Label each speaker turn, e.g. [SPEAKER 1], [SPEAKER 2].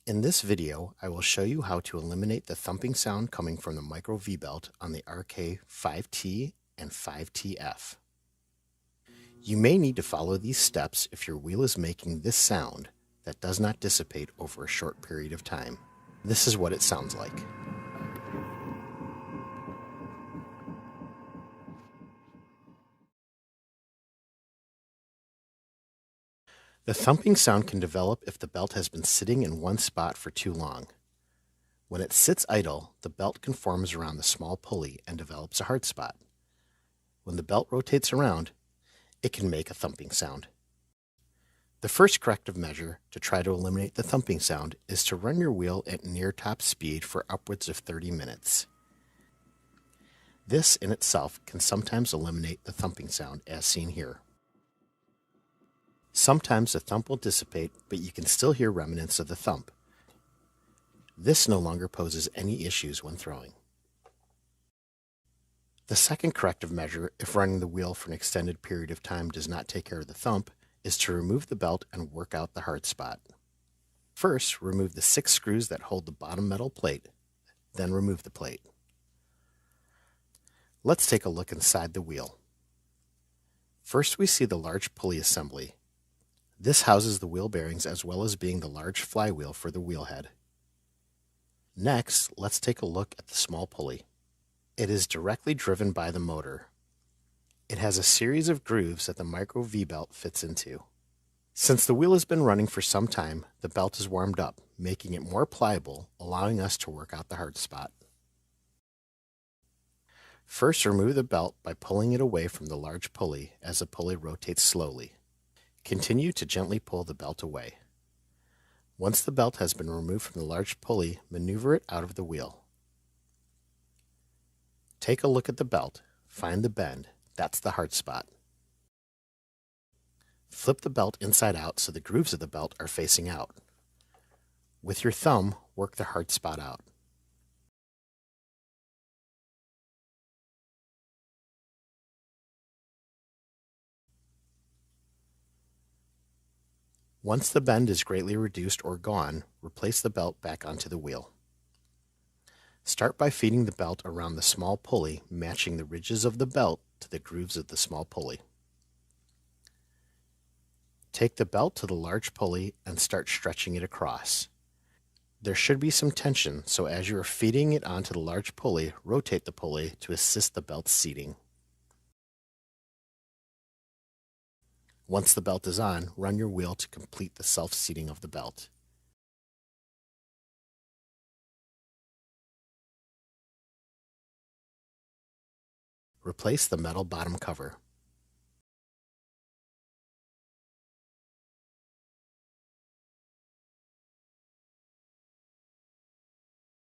[SPEAKER 1] In this video, I will show you how to eliminate the thumping sound coming from the micro V-belt on the RK-5T and 5TF. You may need to follow these steps if your wheel is making this sound that does not dissipate over a short period of time. This is what it sounds like. The thumping sound can develop if the belt has been sitting in one spot for too long. When it sits idle, the belt conforms around the small pulley and develops a hard spot. When the belt rotates around, it can make a thumping sound. The first corrective measure to try to eliminate the thumping sound is to run your wheel at near top speed for upwards of 30 minutes. This in itself can sometimes eliminate the thumping sound as seen here. Sometimes the thump will dissipate, but you can still hear remnants of the thump. This no longer poses any issues when throwing. The second corrective measure, if running the wheel for an extended period of time does not take care of the thump, is to remove the belt and work out the hard spot. First, remove the 6 screws that hold the bottom metal plate, then remove the plate. Let's take a look inside the wheel. First, we see the large pulley assembly. This houses the wheel bearings as well as being the large flywheel for the wheel head. Next, let's take a look at the small pulley. It is directly driven by the motor. It has a series of grooves that the micro V-belt fits into. Since the wheel has been running for some time, the belt is warmed up, making it more pliable, allowing us to work out the hard spot. First, remove the belt by pulling it away from the large pulley as the pulley rotates slowly. Continue to gently pull the belt away. Once the belt has been removed from the large pulley, maneuver it out of the wheel. Take a look at the belt. Find the bend. That's the hard spot. Flip the belt inside out so the grooves of the belt are facing out. With your thumb, work the hard spot out. Once the bend is greatly reduced or gone, replace the belt back onto the wheel. Start by feeding the belt around the small pulley, matching the ridges of the belt to the grooves of the small pulley. Take the belt to the large pulley and start stretching it across. There should be some tension, so as you are feeding it onto the large pulley, rotate the pulley to assist the belt's seating. Once the belt is on, run your wheel to complete the self-seating of the belt. Replace the metal bottom cover.